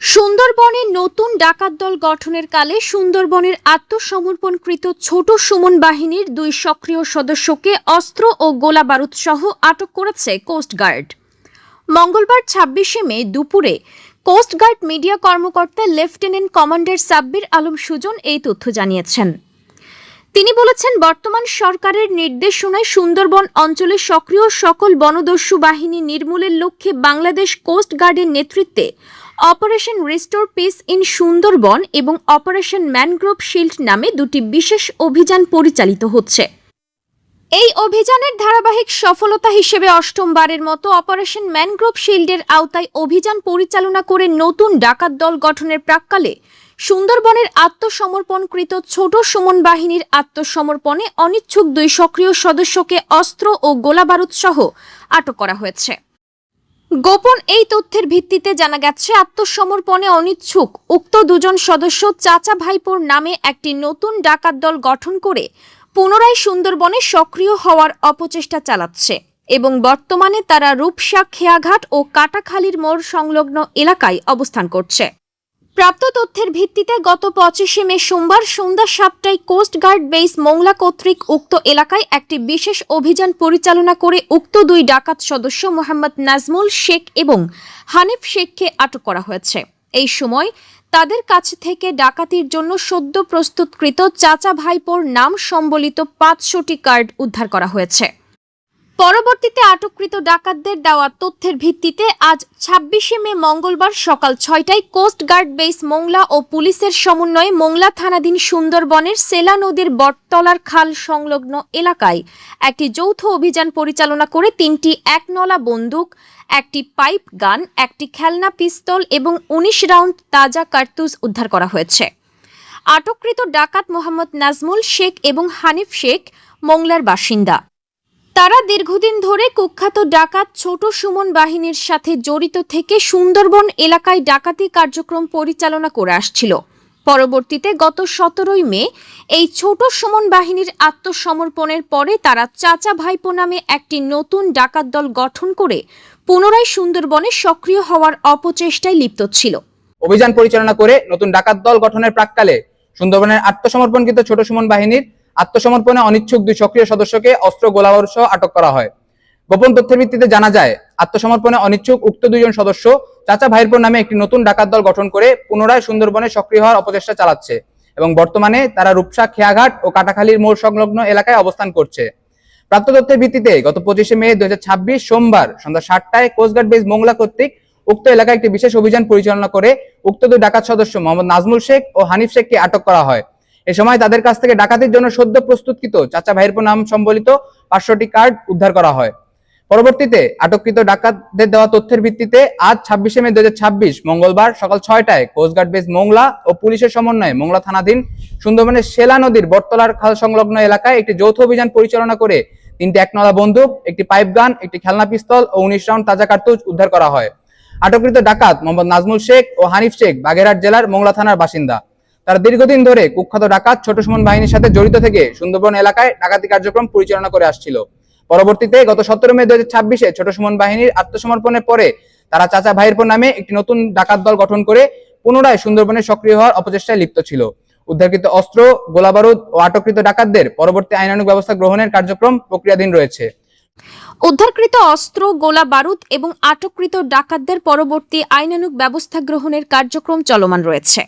সুন্দরবনে নতুন ডাকাত দল গঠনের কালে সুন্দরবনের আত্মসমর্পণকৃত ছোট সুমন বাহিনীর 2 সক্রিয় সদস্যকে অস্ত্র ও গোলাবারুদ সহ আটক করেছে কোস্টগার্ড। মঙ্গলবার 26শে মে দুপুরে কোস্টগার্ড মিডিয়া কর্মকর্তা লেফটেন্যান্ট কমান্ডার সাব্বির আলম সুজন এই তথ্য জানিয়েছেন। তিনি বলেছেন, বর্তমান সরকারের নির্দেশনায় সুন্দরবন অঞ্চলে সক্রিয় সকল বনদস্যু বাহিনী নির্মূলের লক্ষ্যে বাংলাদেশ কোস্ট গার্ডের নেতৃত্বে operation restore piece in Sundarban এবং অপারেশন ম্যানগ্রোভ শিল্ড নামে 2টি বিশেষ অভিযান পরিচালিত হচ্ছে। এই অভিযানের ধারাবাহিক সফলতা হিসেবে অষ্টমবারের মতো অপারেশন ম্যানগ্রোভ শিল্ডের আওতায় অভিযান পরিচালনা করে নতুন ডাকাত দল গঠনের প্রাক্কালে সুন্দরবনের আত্মসমর্পণকৃত ছোট সুমন বাহিনীর আত্মসমর্পণে অনিচ্ছুক 2 সক্রিয় সদস্যকে অস্ত্র ও গোলাবারুদ সহ আটক করা হয়েছে। গোপন এই তথ্যের ভিত্তিতে জানা গেছে, আত্মসমর্পণে অনিচ্ছুক উক্ত 2জন সদস্য চাচা ভাইপোর নামে একটি নতুন ডাকাত দল গঠন করে পুনরায় সুন্দরবনে সক্রিয় হওয়ার অপচেষ্টা চালাচ্ছে এবং বর্তমানে তারা রূপসা খেয়াঘাট ও কাটাখালীর মোড় সংলগ্ন এলাকায় অবস্থান করছে। প্রাপ্ত তথ্যের ভিত্তিতে গত 25শে মে সোমবার সন্ধ্যা 7টায় কোস্টগার্ড বেস মোংলা কর্তৃক উক্ত এলাকায় একটি বিশেষ অভিযান পরিচালনা করে উক্ত 2 ডাকাত সদস্য মোহাম্মদ নাজমুল শেখ এবং হানিফ শেখকে আটক করা হয়েছে। এই সময় তাদের কাছ থেকে ডাকাতির জন্য সদ্য প্রস্তুতকৃত চাচা ভাইপোর নাম সম্বলিত 500টি কার্ড উদ্ধার করা হয়েছে। পরবর্তীতে আটককৃত ডাকাতদের দেওয়া তথ্যের ভিত্তিতে আজ 26শে মে মঙ্গলবার সকাল 6টায় কোস্টগার্ড বেস মোংলা ও পুলিশের সমন্বয়ে মোংলা থানাধীন সুন্দরবনের সেলা নদীর বটতলার খাল সংলগ্ন এলাকায় একটি যৌথ অভিযান পরিচালনা করে 3টি একনলা বন্দুক, একটি পাইপ গান, একটি খেলনা পিস্তল এবং 19 রাউন্ড তাজা কার্তুজ উদ্ধার করা হয়েছে। আটককৃত ডাকাত মোহাম্মদ নাজমুল শেখ এবং হানিফ শেখ মোংলার বাসিন্দা। তারা দীর্ঘদিন ধরে কুখ্যাত ডাকাত ছোট সুমন বাহিনীর সাথে জড়িত থেকে সুন্দরবন এলাকায় ডাকাতি কার্যক্রম পরিচালনা করে আসছিল। পরবর্তীতে গত 17ই মে এই ছোট সুমন বাহিনীর আত্মসমর্পণের পরে তারা চাচা ভাইপো নামে একটি নতুন ডাকাত দল গঠন করে পুনরায় সুন্দরবনে সক্রিয় হওয়ার অপচেষ্টায় লিপ্ত ছিল। অভিযান পরিচালনা করে নতুন ডাকাত দল গঠনের প্রাক্কালে সুন্দরবনের আত্মসমর্পণকৃত ছোট সুমন বাহিনীর আত্মসমর্পণে অনিচ্ছুক 2 সক্রিয় সদস্যকে অস্ত্র গোলাবারুদ সহ আটক করা হয়। গোপন তথ্যের ভিত্তিতে জানা যায়, আত্মসমর্পণে অনিচ্ছুক উক্ত 2জন সদস্য চাচা ভাইপোর নামে একটি নতুন ডাকাত দল গঠন করে পুনরায় সুন্দরবনে সক্রিয় হওয়ার অপচেষ্টা চালাচ্ছে এবং বর্তমানে তারা রূপসা খেয়াঘাট ও কাটাখালীর মোড় সংলগ্ন এলাকায় অবস্থান করছে। প্রাপ্ত তথ্যের ভিত্তিতে গত 25শে মে 2026 সোমবার সন্ধ্যা 7টায় কোস্টগার্ড বেস মোংলা কর্তৃক উক্ত এলাকায় একটি বিশেষ অভিযান পরিচালনা করে উক্ত 2 ডাকাত সদস্য মোহাম্মদ নাজমুল শেখ ও হানিফ শেখকে আটক করা হয়। এ সময় তাদের কাছ থেকে ডাকাতির জন্য সদ্য প্রস্তুতকৃত চাচা ভাইপো নাম সম্বলিত 500টি কার্ড উদ্ধার করা হয়। পরবর্তীতে আটককৃত ডাকাতদের দেওয়া তথ্যের ভিত্তিতে আজ 26শে মে 2026 মঙ্গলবার সকাল 6টায় কোস্টগার্ড বেস মোংলা ও পুলিশের সমন্বয়ে মোংলা থানাধীন সুন্দরবনের সেলা নদীর বটতলার খাল সংলগ্ন এলাকায় একটি যৌথ অভিযান পরিচালনা করে 3টি একনলা বন্দুক, একটি পাইপ গান, একটি খেলনা পিস্তল ও 19 রাউন্ড তাজা কার্তুজ উদ্ধার করা হয়। আটককৃত ডাকাত মোহাম্মদ নাজমুল শেখ ও হানিফ শেখ বাগেরহাট জেলার মোংলা থানার বাসিন্দা। তারা দীর্ঘদিন ধরে কুখ্যাত ডাকাত ছোট সুমন বাহিনীর সাথে জড়িত থেকে সুন্দরবন এলাকায় ডাকাতি কার্যক্রম পরিচালনা করে আসছিল। পরবর্তীতে গত 17 মে 2026-এ ছোট সুমন বাহিনীর আত্মসমর্পণের পরে তারা চাচা ভাইপোর নামে একটি নতুন ডাকাত দল গঠন করে পুনরায় সুন্দরবনে সক্রিয় হওয়ার অপচেষ্টায় লিপ্ত ছিল। উদ্ধারকৃত অস্ত্র, গোলাবারুদ ও আটককৃত ডাকাতদের পরবর্তী আইনানুগ ব্যবস্থা গ্রহণের কার্যক্রম প্রক্রিয়াধীন রয়েছে। উদ্ধারকৃত অস্ত্র, গোলা বারুদ এবং আটককৃত ডাকাতদের পরবর্তী আইনানুগ ব্যবস্থা গ্রহণের কার্যক্রম চলমান রয়েছে।